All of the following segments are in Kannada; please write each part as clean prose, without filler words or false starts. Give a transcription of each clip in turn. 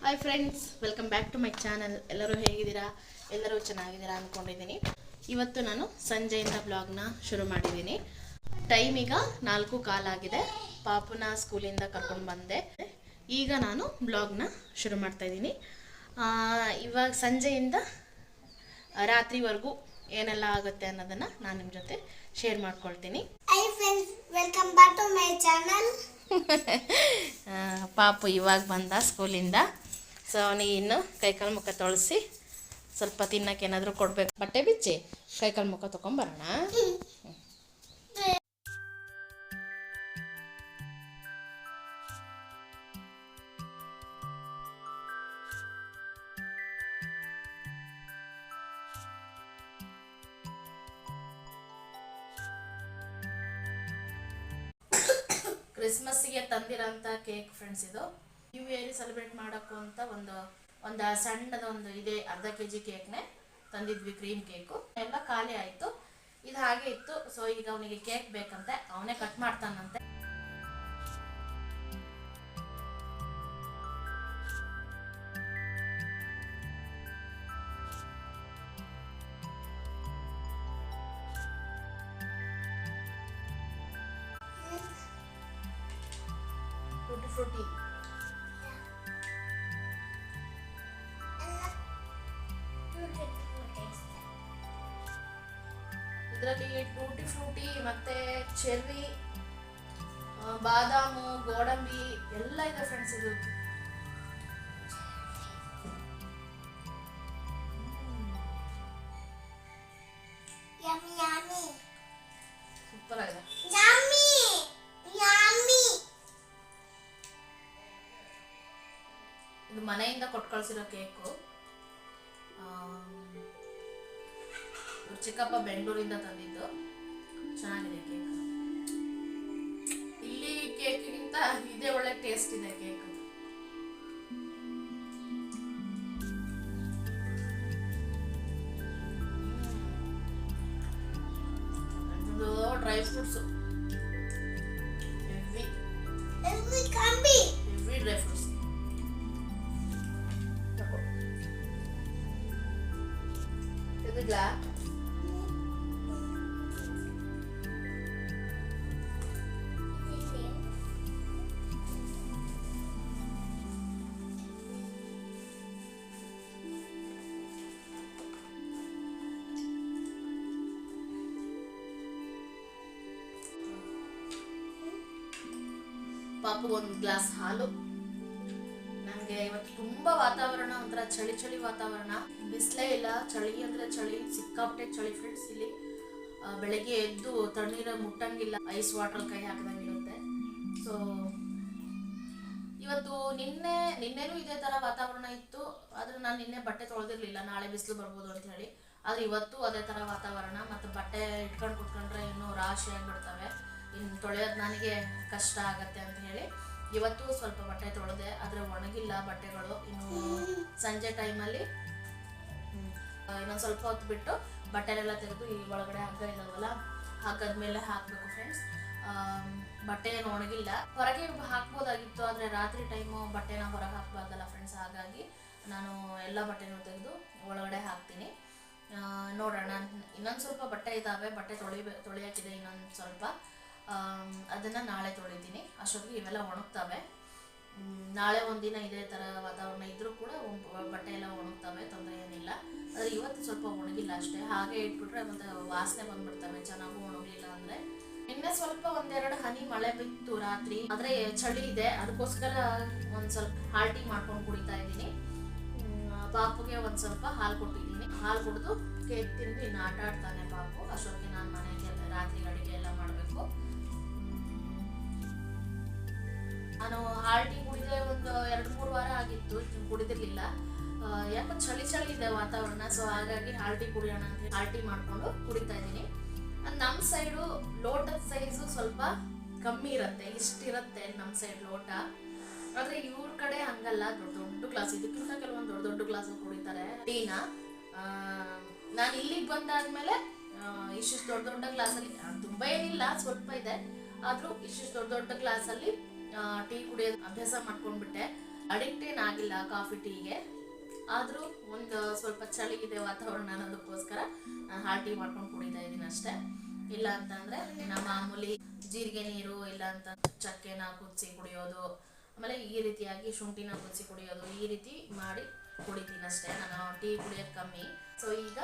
Hi friends, welcome back to my channel. ಎಲ್ಲರೂ ಹೇಗಿದ್ದೀರಾ? ಎಲ್ಲರೂ ಚೆನ್ನಾಗಿದ್ದೀರಾ ಅಂದ್ಕೊಂಡಿದ್ದೀನಿ. ಇವತ್ತು ನಾನು ಸಂಜೆಯಿಂದ ಬ್ಲಾಗ್ನ ಶುರು ಮಾಡಿದ್ದೀನಿ. ಟೈಮ್ ಈಗ 4:15 ಆಗಿದೆ. ಪಾಪುನ ಸ್ಕೂಲಿಂದ ಕರ್ಕೊಂಡು ಬಂದೆ. ಈಗ ನಾನು ಬ್ಲಾಗ್ನ ಶುರು ಮಾಡ್ತಾಯಿದ್ದೀನಿ. ಇವಾಗ ಸಂಜೆಯಿಂದ ರಾತ್ರಿವರೆಗೂ ಏನೆಲ್ಲ ಆಗುತ್ತೆ ಅನ್ನೋದನ್ನು ನಾನು ನಿಮ್ಮ ಜೊತೆ ಶೇರ್ ಮಾಡ್ಕೊಳ್ತೀನಿ. Hi friends, welcome back to my channel. ಪಾಪು ಇವಾಗ ಬಂದ ಸ್ಕೂಲಿಂದ. ಸೊ ಅವನಿಗೆ ಇನ್ನು ಕೈಕಾಲು ಮುಖ ತೊಳಸಿ ಸ್ವಲ್ಪ ತಿನ್ನಕ್ಕೆ ಏನಾದರೂ ಕೊಡಬೇಕು. ಬಟ್ಟೆ ಬಿಚ್ಚಿ ಕೈಕಾಲು ಮುಖ ತೊಗೊಂಬರೋಣ. ಕ್ರಿಸ್ಮಸ್ಸಿಗೆ ತಂದಿರೋಂಥ ಕೇಕ್ ಫ್ರೆಂಡ್ಸ್. ಇದು ನ್ಯೂ ಇಯರ್ ಸೆಲೆಬ್ರೇಟ್ ಮಾಡೋಕ್ಕೂ ಅಂತ ಒಂದು ಸಣ್ಣದೊಂದು ಇದೆ, ಅರ್ಧ kg ಕೇಕ್ನೇ ತಂದಿದ್ವಿ. ಕ್ರೀಮ್ ಕೇಕು ಎಲ್ಲ ಖಾಲಿ ಆಯಿತು. ಇದು ಹಾಗೆ ಇತ್ತು. ಸೊ ಈಗ ಅವನಿಗೆ ಕೇಕ್ ಬೇಕಂತೆ, ಅವನೇ ಕಟ್ ಮಾಡ್ತಾನಂತೆ. ಟೂಟಿ ಫ್ರೂಟಿ ಇದರಲ್ಲಿ ಟೂಟಿ ಫ್ರೂಟಿ ಮತ್ತೆ ಚೆರ್ರಿ, ಬಾದಾಮು, ಗೋಡಂಬಿ ಎಲ್ಲ ಇದೆ ಫ್ರೆಂಡ್ಸ್. ಇದು ಸೂಪರ್ ಆಗಿದೆ. ಇದು ಮನೆಯಿಂದ ಕೊಟ್ಟು ಕಳಿಸಿರೋ ಕೇಕು. ಚಿಕ್ಕಪ್ಪ ಬೆಂಗಳೂರಿಂದ ತಂದಿದ್ದು. ಚೆನ್ನಾಗಿದೆ ಕೇಕ್. ಇಲ್ಲಿ ಕೇಕ್ಗಿಂತ ಇದೇ ಒಳ್ಳೆ ಟೇಸ್ಟ್ ಇದೆ cake. Dry fruits heavy dry fruits. ಪಾಪು ಒಂದು ಗ್ಲಾಸ್ ಹಾಲು. ನನಗೆ ಇವತ್ತು ತುಂಬ ವಾತಾವರಣ ಒಂಥರ ಚಳಿ ವಾತಾವರಣ. ಬಿಸಿಲೇ ಇಲ್ಲ, ಚಳಿ ಅಂದರೆ ಚಳಿ, ಸಿಕ್ಕಾಪಟ್ಟೆ ಚಳಿ ಫ್ರೆಂಡ್ಸ್. ಇಲ್ಲಿ ಬೆಳಗ್ಗೆ ಎದ್ದು ತಣ್ಣೀರ ಮುಟ್ಟಂಗಿಲ್ಲ, ಐಸ್ ವಾಟರ್ ಕೈ ಹಾಕಿದಂಗಿರುತ್ತೆ. ಸೊ ಇವತ್ತು ನಿನ್ನೆನೂ ಇದೇ ಥರ ವಾತಾವರಣ ಇತ್ತು. ಆದರೆ ನಾನು ನಿನ್ನೆ ಬಟ್ಟೆ ತೊಳೆದಿರಲಿಲ್ಲ, ನಾಳೆ ಬಿಸಿಲು ಬರ್ಬೋದು ಅಂತ ಹೇಳಿ. ಆದರೆ ಇವತ್ತು ಅದೇ ಥರ ವಾತಾವರಣ. ಮತ್ತು ಬಟ್ಟೆ ಇಟ್ಕೊಂಡು ಕುತ್ಕೊಂಡ್ರೆ ಇನ್ನೂ ರಾಶಿ ಆಗಿಬಿಡ್ತವೆ. ಇನ್ನು ತೊಳೆಯೋದು ನನಗೆ ಕಷ್ಟ ಆಗತ್ತೆ ಅಂತ ಹೇಳಿ ಇವತ್ತು ಸ್ವಲ್ಪ ಬಟ್ಟೆ ತೊಳೆದೆ. ಆದರೆ ಒಣಗಿಲ್ಲ ಬಟ್ಟೆಗಳು. ಇನ್ನು ಸಂಜೆ ಟೈಮಲ್ಲಿ ಇನ್ನೊಂದು ಸ್ವಲ್ಪ ಹೊತ್ತು ಬಿಟ್ಟು ಬಟ್ಟೆನೆಲ್ಲ ತೆಗೆದು ಈ ಒಳಗಡೆ ಹಗ್ಗ ಇದಾವಲ್ಲ, ಹಗ್ಗದ್ಮೇಲೆ ಹಾಕಬೇಕು ಫ್ರೆಂಡ್ಸ್. ಬಟ್ಟೆ ಏನು ಒಣಗಿಲ್ಲ, ಹೊರಗೆ ಹಾಕ್ಬೋದಾಗಿತ್ತು. ಆದರೆ ರಾತ್ರಿ ಟೈಮು ಬಟ್ಟೆನ ಹೊರಗೆ ಹಾಕಬಾರ್ದಲ್ಲ ಫ್ರೆಂಡ್ಸ್. ಹಾಗಾಗಿ ನಾನು ಎಲ್ಲ ಬಟ್ಟೆನೂ ತೆಗೆದು ಒಳಗಡೆ ಹಾಕ್ತೀನಿ. ನೋಡೋಣ, ಇನ್ನೊಂದು ಸ್ವಲ್ಪ ಬಟ್ಟೆ ಇದ್ದಾವೆ, ಬಟ್ಟೆ ತೊಳೆಯೋಕ್ಕಿದೆ ಇನ್ನೊಂದು ಸ್ವಲ್ಪ. ಅದನ್ನು ನಾಳೆ ತೊಳಿತೀನಿ. ಅಷ್ಟೊತ್ತಿಗೆ ಇವೆಲ್ಲ ಒಣಗ್ತವೆ. ನಾಳೆ ಒಂದಿನ ಇದೇ ಥರ ವಾತಾವರಣ ಇದ್ದರೂ ಕೂಡ ಬಟ್ಟೆ ಎಲ್ಲ ಒಣಗ್ತವೆ, ತೊಂದರೆ ಏನಿಲ್ಲ. ಆದರೆ ಇವತ್ತು ಸ್ವಲ್ಪ ಒಣಗಿಲ್ಲ ಅಷ್ಟೇ. ಹಾಗೆ ಇಟ್ಬಿಟ್ರೆ ಮತ್ತು ವಾಸನೆ ಬಂದ್ಬಿಡ್ತವೆ ಚೆನ್ನಾಗೂ ಒಣಗಲಿಲ್ಲ ಅಂದರೆ. ನಿನ್ನೆ ಸ್ವಲ್ಪ ಒಂದೆರಡು ಹನಿ ಮಳೆ ಬಿತ್ತು ರಾತ್ರಿ. ಆದರೆ ಚಳಿ ಇದೆ, ಅದಕ್ಕೋಸ್ಕರ ಒಂದು ಸ್ವಲ್ಪ ಹಾಲ್ ಟೀ ಮಾಡ್ಕೊಂಡು ಕುಡಿತಾ ಇದ್ದೀನಿ. ಪಾಪುಗೆ ಒಂದು ಸ್ವಲ್ಪ ಹಾಲು ಕೊಟ್ಟಿದ್ದೀನಿ. ಹಾಲು ಕುಡಿದು ಕೇಕ್ ತಿಂದು ಇನ್ನು ಆಟ ಆಡ್ತಾನೆ ಪಾಪು. ಅಷ್ಟೊತ್ತಿಗೆ ನಾನು ಮನೆಗೆ ರಾತ್ರಿ ಅಡುಗೆ ಎಲ್ಲ ಮಾಡಬೇಕು. ನಾನು ಹಾಲ್ ಟೀ ಕುಡಿದೆ ಒಂದು 2-3 ವಾರ ಆಗಿತ್ತು, ಕುಡಿದಿರಲಿಲ್ಲ. ಯಾಕೋ ಚಳಿ ಇದೆ ವಾತಾವರಣ. ಸೊ ಹಾಗಾಗಿ ಹಾಲ್ ಟೀ ಕುಡಿಯೋಣ ಅಂತ ಹಾಲ್ ಟೀ ಮಾಡಿಕೊಂಡು ಕುಡಿತಾ ಇದ್ದೀನಿ. ನಮ್ಮ ಸೈಡು ಲೋಟದ ಸೈಜು ಸ್ವಲ್ಪ ಕಮ್ಮಿ ಇರುತ್ತೆ, ಇಷ್ಟಿರುತ್ತೆ ನಮ್ಮ ಸೈಡ್ ಲೋಟ. ಆದರೆ ಇವ್ರ ಕಡೆ ಹಂಗಲ್ಲ, ದೊಡ್ಡ ಗ್ಲಾಸ್, ಇದಕ್ಕಿಂತ ಕೆಲವೊಂದು ದೊಡ್ಡ ಗ್ಲಾಸ್ ಕುಡಿತಾರೆ ಟೀನ. ನಾನು ಇಲ್ಲಿಗೆ ಬಂದಾದ್ಮೇಲೆ ಇಷ್ಟಿಷ್ಟು ದೊಡ್ಡ ಗ್ಲಾಸಲ್ಲಿ, ತುಂಬ ಏನಿಲ್ಲ ಸ್ವಲ್ಪ ಇದೆ, ಆದರೂ ಇಷ್ಟಿಷ್ಟು ದೊಡ್ಡ ಗ್ಲಾಸಲ್ಲಿ ಟೀ ಕುಡಿಯೋದು ಅಭ್ಯಾಸ ಮಾಡ್ಕೊಂಡ್ಬಿಟ್ಟೆ. ಅಡಿಕ್ಟ್ ಏನಾಗಿಲ್ಲ ಕಾಫಿ ಟೀಗೆ, ಆದರೂ ಒಂದು ಸ್ವಲ್ಪ ಚಳಿ ಇದೆ ವಾತಾವರಣ ಅನ್ನೋದಕ್ಕೋಸ್ಕರ ನಾನು ಹಾಟ್ ಟೀ ಮಾಡ್ಕೊಂಡು ಕುಡಿತಾ ಇದ್ದೀನಿ ಅಷ್ಟೇ. ಇಲ್ಲ ಅಂತಂದರೆ ನಮ್ಮ ಮಾಮೂಲಿ ಜೀರಿಗೆ ನೀರು, ಇಲ್ಲ ಅಂತ ಚಕ್ಕೆನ ಕುದಿಸಿ ಕುಡಿಯೋದು, ಆಮೇಲೆ ಈ ರೀತಿಯಾಗಿ ಶುಂಠಿನ ಕುದಿಸಿ ಕುಡಿಯೋದು, ಈ ರೀತಿ ಮಾಡಿ ಕುಡಿತೀನಿ ಅಷ್ಟೇ. ನಾನು ಟೀ ಕುಡಿಯೋದು ಕಮ್ಮಿ. ಸೊ ಈಗ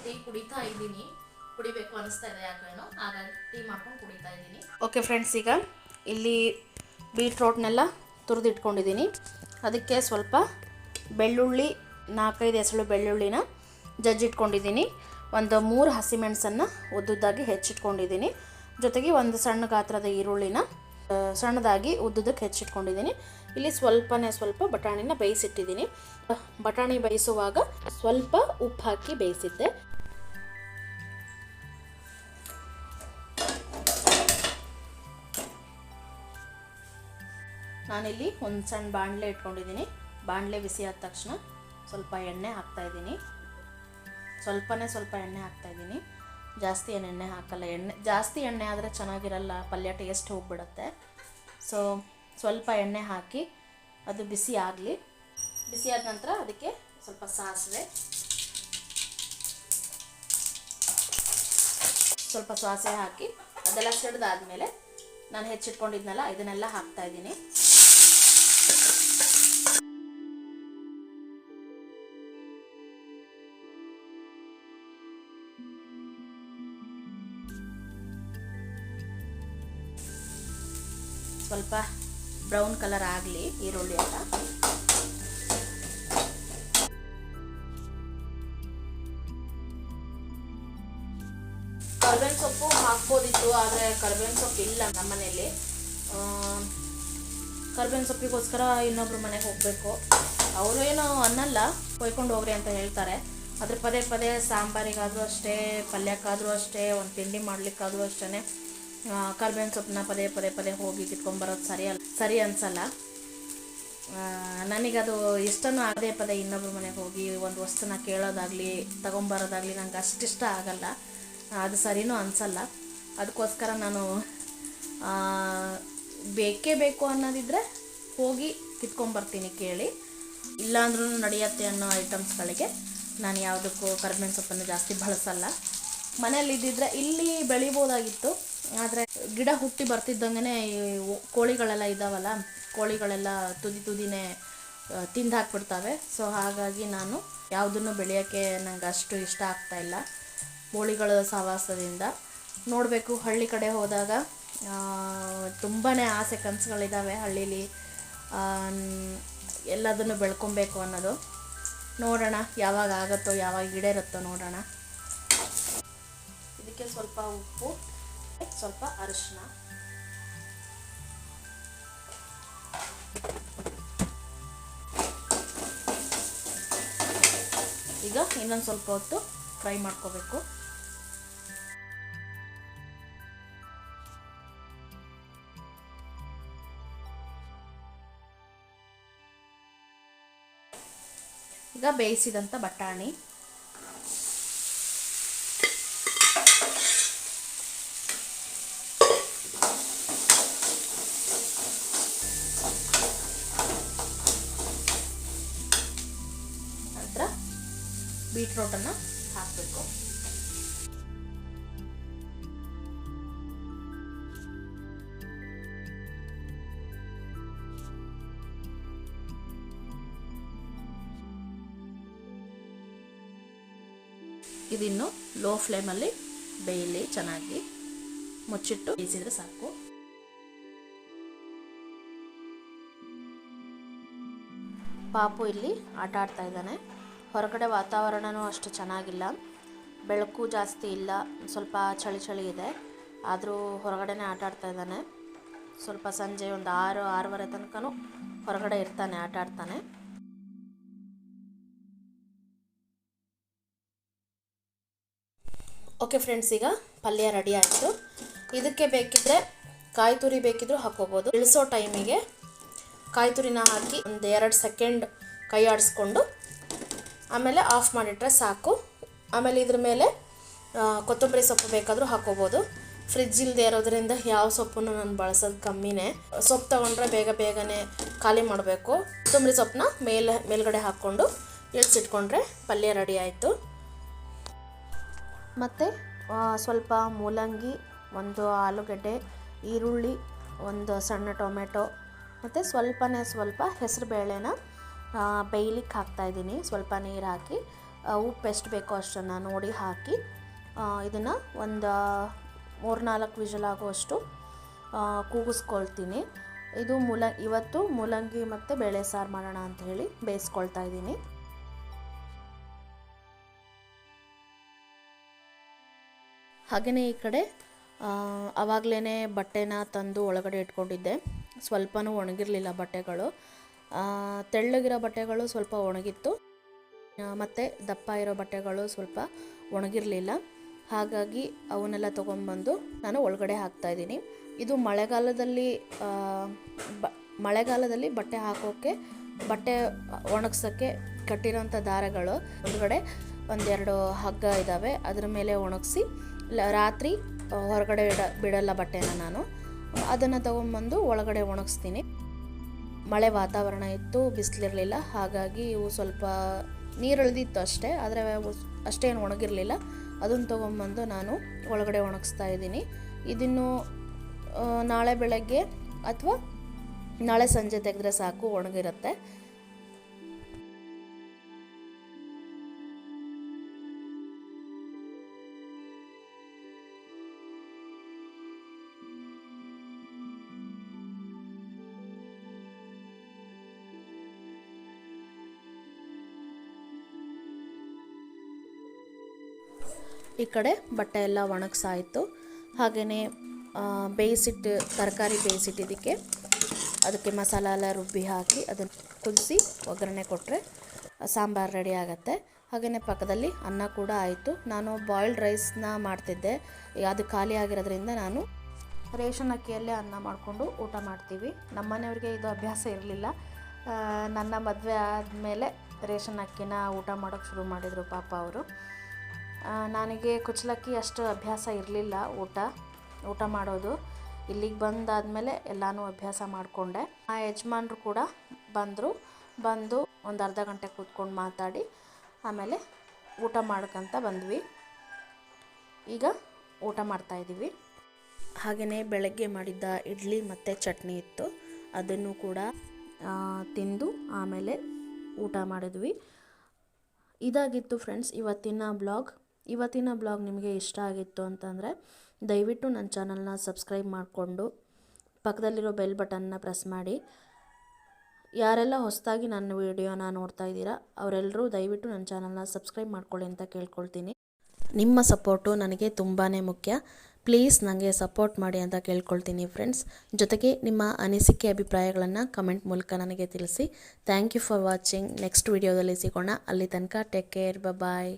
ಟೀ ಕುಡಿತಾ ಇದ್ದೀನಿ, ಕುಡಿಬೇಕು ಅನಿಸ್ತಾ ಇದೆ ಯಾಕೇನೋ, ಹಾಗಾಗಿ ಟೀ ಮಾಡ್ಕೊಂಡು ಕುಡಿತಾ ಇದ್ದೀನಿ. ಓಕೆ ಫ್ರೆಂಡ್ಸ್, ಈಗ ಇಲ್ಲಿ ಬೀಟ್ರೋಟ್ನೆಲ್ಲ ತುರಿದಿಟ್ಕೊಂಡಿದ್ದೀನಿ. ಅದಕ್ಕೆ ಸ್ವಲ್ಪ ಬೆಳ್ಳುಳ್ಳಿ, 4-5 ಎಸಳು ಬೆಳ್ಳುಳ್ಳಿನ ಜಜ್ಜಿಟ್ಕೊಂಡಿದ್ದೀನಿ. ಒಂದು 3 ಹಸಿಮೆಣಸನ್ನು ಉದ್ದುದ್ದಾಗಿ ಹೆಚ್ಚಿಟ್ಕೊಂಡಿದ್ದೀನಿ. ಜೊತೆಗೆ ಒಂದು ಸಣ್ಣ ಗಾತ್ರದ ಈರುಳ್ಳಿನ ಸಣ್ಣದಾಗಿ ಉದ್ದುದಕ್ಕೆ ಹೆಚ್ಚಿಟ್ಕೊಂಡಿದ್ದೀನಿ. ಇಲ್ಲಿ ಸ್ವಲ್ಪ ಬಟಾಣಿನ ಬೇಯಿಸಿಟ್ಟಿದ್ದೀನಿ. ಬಟಾಣಿ ಬೇಯಿಸುವಾಗ ಸ್ವಲ್ಪ ಉಪ್ಪು ಹಾಕಿ ಬೇಯಿಸಿದ್ದೆ. ನಾನಿಲ್ಲಿ ಒಂದು ಸಣ್ಣ ಬಾಣಲೆ ಇಟ್ಕೊಂಡಿದ್ದೀನಿ. ಬಾಣಲೆ ಬಿಸಿ ಆದ ತಕ್ಷಣ ಸ್ವಲ್ಪ ಎಣ್ಣೆ ಹಾಕ್ತಾಯಿದ್ದೀನಿ. ಸ್ವಲ್ಪ ಎಣ್ಣೆ ಹಾಕ್ತಾಯಿದ್ದೀನಿ. ಜಾಸ್ತಿ ಏನು ಎಣ್ಣೆ ಹಾಕಲ್ಲ. ಜಾಸ್ತಿ ಎಣ್ಣೆ ಆದರೆ ಚೆನ್ನಾಗಿರಲ್ಲ, ಪಲ್ಯ ಟೇಸ್ಟ್ ಹೋಗಿಬಿಡುತ್ತೆ. ಸೊ ಸ್ವಲ್ಪ ಎಣ್ಣೆ ಹಾಕಿ ಅದು ಬಿಸಿ ಆಗಲಿ. ಬಿಸಿ ಆದ ನಂತರ ಅದಕ್ಕೆ ಸ್ವಲ್ಪ ಸಾಸಿವೆ, ಸ್ವಲ್ಪ ಸಾಸಿವೆ ಹಾಕಿ ಅದೆಲ್ಲ ಸಿಡ್ದಾದ್ಮೇಲೆ ನಾನು ಹೆಚ್ಚಿಟ್ಕೊಂಡಿದ್ನಲ್ಲ ಇದನ್ನೆಲ್ಲ ಹಾಕ್ತಾಯಿದ್ದೀನಿ. ಸ್ವಲ್ಪ ಬ್ರೌನ್ ಕಲರ್ ಆಗಲಿ ಈರುಳ್ಳಿ ಎಲ್ಲ. ಕರ್ಬೇವಿನ ಸೊಪ್ಪು ಹಾಕ್ಬೋದಿತ್ತು, ಆದರೆ ಕರ್ಬೇವಿನ ಸೊಪ್ಪು ಇಲ್ಲ ನಮ್ಮ ಮನೇಲಿ. ಕರ್ಬೇವಿನ ಸೊಪ್ಪಿಗೋಸ್ಕರ ಇನ್ನೊಬ್ರು ಮನೆಗೆ ಹೋಗಬೇಕು. ಅವರು ಏನೋ ಅನ್ನಲ್ಲ, ಕೊಯ್ಕೊಂಡು ಹೋಗ್ರಿ ಅಂತ ಹೇಳ್ತಾರೆ. ಆದರೆ ಪದೇ ಸಾಂಬಾರಿಗಾದರೂ ಅಷ್ಟೇ, ಪಲ್ಯಕ್ಕಾದರೂ ಅಷ್ಟೇ, ಒಂದು ತಿಂಡಿ ಮಾಡಲಿಕ್ಕಾದರೂ ಅಷ್ಟೇ ಕರ್ಬೇವಿನ ಸೊಪ್ಪನ್ನ ಪದೇ ಹೋಗಿ ಕಿತ್ಕೊಂಡ್ಬರೋದು ಸರಿ ಅನಿಸಲ್ಲ. ನನಗದು ಇಷ್ಟನೂ ಪದೇ ಇನ್ನೊಬ್ರ ಮನೆಗೆ ಹೋಗಿ ಒಂದು ವಸ್ತುನ ಕೇಳೋದಾಗಲಿ ತಗೊಂಬರೋದಾಗಲಿ ನಂಗೆ ಅಷ್ಟಿಷ್ಟ ಆಗಲ್ಲ. ಅದು ಸರಿನೂ ಅನಿಸಲ್ಲ. ಅದಕ್ಕೋಸ್ಕರ ನಾನು ಬೇಕೇ ಬೇಕು ಅನ್ನೋದಿದ್ದರೆ ಹೋಗಿ ಕಿತ್ಕೊಂಬರ್ತೀನಿ ಕೇಳಿ. ಇಲ್ಲಾಂದ್ರೂ ನಡೆಯುತ್ತೆ ಅನ್ನೋ ಐಟಮ್ಸ್ಗಳಿಗೆ ನಾನು ಯಾವುದಕ್ಕೂ ಕರ್ಬೇವಿನ ಸೊಪ್ಪನ್ನು ಜಾಸ್ತಿ ಬಳಸಲ್ಲ. ಮನೇಲಿ ಇದ್ದಿದ್ರೆ ಇಲ್ಲಿ ಬೆಳಿಬೋದಾಗಿತ್ತು, ಆದರೆ ಗಿಡ ಹುಟ್ಟಿ ಬರ್ತಿದ್ದಂಗೆ ಕೋಳಿಗಳೆಲ್ಲ ಇದ್ದಾವಲ್ಲ, ಕೋಳಿಗಳೆಲ್ಲ ತುದಿನೇ ತಿಂದು ಹಾಕ್ಬಿಡ್ತವೆ. ಸೊ ಹಾಗಾಗಿ ನಾನು ಯಾವುದನ್ನು ಬೆಳೆಯೋಕ್ಕೆ ನಂಗೆ ಅಷ್ಟು ಇಷ್ಟ ಆಗ್ತಾಯಿಲ್ಲ ಕೋಳಿಗಳ ಸಹವಾಸದಿಂದ. ನೋಡಬೇಕು, ಹಳ್ಳಿ ಕಡೆ ಹೋದಾಗ ತುಂಬಾ ಆಸೆ ಕನಸುಗಳಿದ್ದಾವೆ ಹಳ್ಳೀಲಿ ಎಲ್ಲದನ್ನು ಬೆಳ್ಕೊಬೇಕು ಅನ್ನೋದು. ನೋಡೋಣ ಯಾವಾಗ ಆಗುತ್ತೋ, ಯಾವಾಗ ಈಡೇರುತ್ತೋ ನೋಡೋಣ. ಇದಕ್ಕೆ ಸ್ವಲ್ಪ ಉಪ್ಪು, ಸ್ವಲ್ಪ ಅರಿಶಿನ, ಈಗ ಇನ್ನೊಂದು ಸ್ವಲ್ಪ ಹೊತ್ತು ಫ್ರೈ ಮಾಡ್ಕೋಬೇಕು. ಈಗ ಬೇಯಿಸಿದಂಥ ಬಟಾಣಿ, ನಂತರ ಬೀಟ್ರೋಟನ್ನು ಹಾಕಬೇಕು. ಇದಿನ್ನು ಲೋ ಫ್ಲೇಮಲ್ಲಿ ಬೇಯಲಿ ಚೆನ್ನಾಗಿ. ಮುಚ್ಚಿಟ್ಟು ಬೇಯಿಸಿದ್ರೆ ಸಾಕು. ಪಾಪು ಇಲ್ಲಿ ಆಟ ಆಡ್ತಾ ಇದ್ದಾನೆ. ಹೊರಗಡೆ ವಾತಾವರಣನೂ ಅಷ್ಟು ಚೆನ್ನಾಗಿಲ್ಲ, ಬೆಳಕು ಜಾಸ್ತಿ ಇಲ್ಲ, ಸ್ವಲ್ಪ ಚಳಿ ಇದೆ. ಆದರೂ ಹೊರಗಡೆನೇ ಆಟ ಆಡ್ತಾ ಇದ್ದಾನೆ. ಸ್ವಲ್ಪ ಸಂಜೆ ಒಂದು 6-6:30 ತನಕನೂ ಹೊರಗಡೆ ಇರ್ತಾನೆ, ಆಟ ಆಡ್ತಾನೆ. ಓಕೆ ಫ್ರೆಂಡ್ಸ್, ಈಗ ಪಲ್ಯ ರೆಡಿ ಆಯಿತು. ಇದಕ್ಕೆ ಬೇಕಿದ್ದರೆ ಕಾಯಿ ತುರಿ ಬೇಕಿದ್ರೂ ಹಾಕ್ಕೋಬೋದು. ಇಳಿಸೋ ಟೈಮಿಗೆ ಕಾಯಿ ತುರಿನ ಹಾಕಿ ಒಂದು 2 ಸೆಕೆಂಡ್ ಕೈ ಆಡಿಸ್ಕೊಂಡು ಆಮೇಲೆ ಆಫ್ ಮಾಡಿಟ್ರೆ ಸಾಕು. ಆಮೇಲೆ ಇದ್ರ ಮೇಲೆ ಕೊತ್ತಂಬರಿ ಸೊಪ್ಪು ಬೇಕಾದರೂ ಹಾಕ್ಕೋಬೋದು. ಫ್ರಿಜ್ ಇಲ್ಲದೆ ಇರೋದ್ರಿಂದ ಯಾವ ಸೊಪ್ಪನ್ನು ನಾನು ಬಳಸೋದು ಕಮ್ಮಿನೇ. ಸೊಪ್ಪು ತೊಗೊಂಡ್ರೆ ಬೇಗನೆ ಖಾಲಿ ಮಾಡಬೇಕು. ಕೊತ್ತಂಬರಿ ಸೊಪ್ಪನ್ನ ಮೇಲ್ಗಡೆ ಹಾಕ್ಕೊಂಡು ಇಳಿಸಿಟ್ಕೊಂಡ್ರೆ ಪಲ್ಯ ರೆಡಿ ಆಯಿತು. ಮತ್ತು ಸ್ವಲ್ಪ ಮೂಲಂಗಿ, ಒಂದು ಆಲೂಗಡ್ಡೆ, ಈರುಳ್ಳಿ, ಒಂದು ಸಣ್ಣ ಟೊಮೆಟೊ ಮತ್ತು ಸ್ವಲ್ಪ ಹೆಸರು ಬೇಳೆನ ಬೇಯ್ಲಿಕ್ಕೆ ಹಾಕ್ತಾಯಿದ್ದೀನಿ. ಸ್ವಲ್ಪ ನೀರು ಹಾಕಿ ಉಪ್ಪು ಎಷ್ಟು ಬೇಕೋ ಅಷ್ಟನ್ನು ನೋಡಿ ಹಾಕಿ ಇದನ್ನು ಒಂದು 3-4 ವಿಷಲ್ ಆಗುವಷ್ಟು ಕೂಗಿಸ್ಕೊಳ್ತೀನಿ. ಇದು ಇವತ್ತು ಮೂಲಂಗಿ ಮತ್ತು ಬೇಳೆ ಸಾರು ಮಾಡೋಣ ಅಂತ ಹೇಳಿ ಬೇಯಿಸ್ಕೊಳ್ತಾ ಇದ್ದೀನಿ. ಹಾಗೆಯೇ ಈ ಕಡೆ ಆವಾಗಲೇ ಬಟ್ಟೆನ ತಂದು ಒಳಗಡೆ ಇಟ್ಕೊಂಡಿದ್ದೆ. ಸ್ವಲ್ಪನೂ ಒಣಗಿರಲಿಲ್ಲ ಬಟ್ಟೆಗಳು. ತೆಳ್ಳಗಿರೋ ಬಟ್ಟೆಗಳು ಸ್ವಲ್ಪ ಒಣಗಿತ್ತು ಮತ್ತು ದಪ್ಪ ಇರೋ ಬಟ್ಟೆಗಳು ಸ್ವಲ್ಪ ಒಣಗಿರಲಿಲ್ಲ. ಹಾಗಾಗಿ ಅವನ್ನೆಲ್ಲ ತೊಗೊಂಬಂದು ನಾನು ಒಳಗಡೆ ಹಾಕ್ತಾಯಿದ್ದೀನಿ. ಇದು ಮಳೆಗಾಲದಲ್ಲಿ ಬಟ್ಟೆ ಹಾಕೋಕ್ಕೆ, ಬಟ್ಟೆ ಒಣಗ್ಸೋಕ್ಕೆ ಕಟ್ಟಿರೋಂಥ ದಾರಗಳು. ಒಂದುಗಡೆ 1-2 ಹಗ್ಗ ಇದ್ದಾವೆ, ಅದರ ಮೇಲೆ ಒಣಗಿಸಿ ರಾತ್ರಿ ಹೊರಗಡೆ ಬಿಡಲ್ಲ ಬಟ್ಟೆನ ನಾನು. ಅದನ್ನು ತೊಗೊಂಬಂದು ಒಳಗಡೆ ಒಣಗಿಸ್ತೀನಿ. ಮಳೆ ವಾತಾವರಣ ಇತ್ತು, ಬಿಸಿಲಿರಲಿಲ್ಲ. ಹಾಗಾಗಿ ಇವು ಸ್ವಲ್ಪ ನೀರುಳಿದಿತ್ತು ಅಷ್ಟೇ, ಆದರೆ ಅಷ್ಟೇನು ಒಣಗಿರಲಿಲ್ಲ. ಅದನ್ನು ತೊಗೊಂಬಂದು ನಾನು ಒಳಗಡೆ ಒಣಗಿಸ್ತಾ ಇದ್ದೀನಿ. ಇದನ್ನು ನಾಳೆ ಬೆಳಗ್ಗೆ ಅಥವಾ ನಾಳೆ ಸಂಜೆ ತೆಗೆದ್ರೆ ಸಾಕು, ಒಣಗಿರುತ್ತೆ. ಈ ಕಡೆ ಬಟ್ಟೆ ಎಲ್ಲ ಒಣಗಿಸಾಯಿತು. ಹಾಗೆಯೇ ತರಕಾರಿ ಬೇಯಿಸಿಟ್ಟಿದ್ದಕ್ಕೆ ಅದಕ್ಕೆ ಮಸಾಲ ಎಲ್ಲ ರುಬ್ಬಿ ಹಾಕಿ ಅದನ್ನು ಕುದಿಸಿ ಒಗ್ಗರಣೆ ಕೊಟ್ಟರೆ ಸಾಂಬಾರು ರೆಡಿ ಆಗುತ್ತೆ. ಹಾಗೆಯೇ ಪಕ್ಕದಲ್ಲಿ ಅನ್ನ ಕೂಡ ಆಯಿತು. ನಾನು ಬಾಯ್ಲ್ಡ್ ರೈಸ್ನ ಮಾಡ್ತಿದ್ದೆ, ಅದು ಖಾಲಿ ಆಗಿರೋದ್ರಿಂದ ನಾನು ರೇಷನ್ ಅಕ್ಕಿಯಲ್ಲೇ ಅನ್ನ ಮಾಡಿಕೊಂಡು ಊಟ ಮಾಡ್ತೀವಿ. ನಮ್ಮ ಮನೆಯವ್ರಿಗೆ ಇದು ಅಭ್ಯಾಸ ಇರಲಿಲ್ಲ. ನನ್ನ ಮದುವೆ ಆದಮೇಲೆ ರೇಷನ್ ಅಕ್ಕಿನ ಊಟ ಮಾಡೋಕ್ಕೆ ಶುರು ಮಾಡಿದರು ಪಾಪ ಅವರು. ನನಗೆ ಕುಚ್ಚಲಕ್ಕಿ ಅಷ್ಟು ಅಭ್ಯಾಸ ಇರಲಿಲ್ಲ ಊಟ ಮಾಡೋದು. ಇಲ್ಲಿಗೆ ಬಂದಾದಮೇಲೆ ಎಲ್ಲನೂ ಅಭ್ಯಾಸ ಮಾಡಿಕೊಂಡೆ. ಆ ಯಜಮಾನ್ರು ಕೂಡ ಬಂದು ಒಂದು ಅರ್ಧ ಗಂಟೆ ಕೂತ್ಕೊಂಡು ಮಾತಾಡಿ ಆಮೇಲೆ ಊಟ ಮಾಡ್ಕೊಂತ ಬಂದ್ವಿ. ಈಗ ಊಟ ಮಾಡ್ತಾಯಿದ್ದೀವಿ. ಹಾಗೆಯೇ ಬೆಳಗ್ಗೆ ಮಾಡಿದ್ದ ಇಡ್ಲಿ ಮತ್ತು ಚಟ್ನಿ ಇತ್ತು, ಅದನ್ನು ಕೂಡ ತಿಂದು ಆಮೇಲೆ ಊಟ ಮಾಡಿದ್ವಿ. ಇದಾಗಿತ್ತು ಫ್ರೆಂಡ್ಸ್ ಇವತ್ತಿನ ಬ್ಲಾಗ್. ನಿಮಗೆ ಇಷ್ಟ ಆಗಿತ್ತು ಅಂತಂದರೆ ದಯವಿಟ್ಟು ನನ್ನ ಚಾನಲ್ನ ಸಬ್ಸ್ಕ್ರೈಬ್ ಮಾಡಿಕೊಂಡು ಪಕ್ಕದಲ್ಲಿರೋ ಬೆಲ್ ಬಟನ್ನ ಪ್ರೆಸ್ ಮಾಡಿ. ಯಾರೆಲ್ಲ ಹೊಸದಾಗಿ ನನ್ನ ವಿಡಿಯೋನ ನೋಡ್ತಾ ಇದ್ದೀರಾ ಅವರೆಲ್ಲರೂ ದಯವಿಟ್ಟು ನನ್ನ ಚಾನಲ್ನ ಸಬ್ಸ್ಕ್ರೈಬ್ ಮಾಡ್ಕೊಳ್ಳಿ ಅಂತ ಕೇಳ್ಕೊಳ್ತೀನಿ. ನಿಮ್ಮ ಸಪೋರ್ಟು ನನಗೆ ತುಂಬಾ ಮುಖ್ಯ. ಪ್ಲೀಸ್ ನನಗೆ ಸಪೋರ್ಟ್ ಮಾಡಿ ಅಂತ ಕೇಳ್ಕೊಳ್ತೀನಿ ಫ್ರೆಂಡ್ಸ್. ಜೊತೆಗೆ ನಿಮ್ಮ ಅನಿಸಿಕೆ ಅಭಿಪ್ರಾಯಗಳನ್ನು ಕಮೆಂಟ್ ಮೂಲಕ ನನಗೆ ತಿಳಿಸಿ. Thank you for watching. Next ವಿಡಿಯೋದಲ್ಲಿ ಸಿಗೋಣ. ಅಲ್ಲಿ ತನಕ ಟೇಕ್ ಕೇರ್, ಬಾಯ್.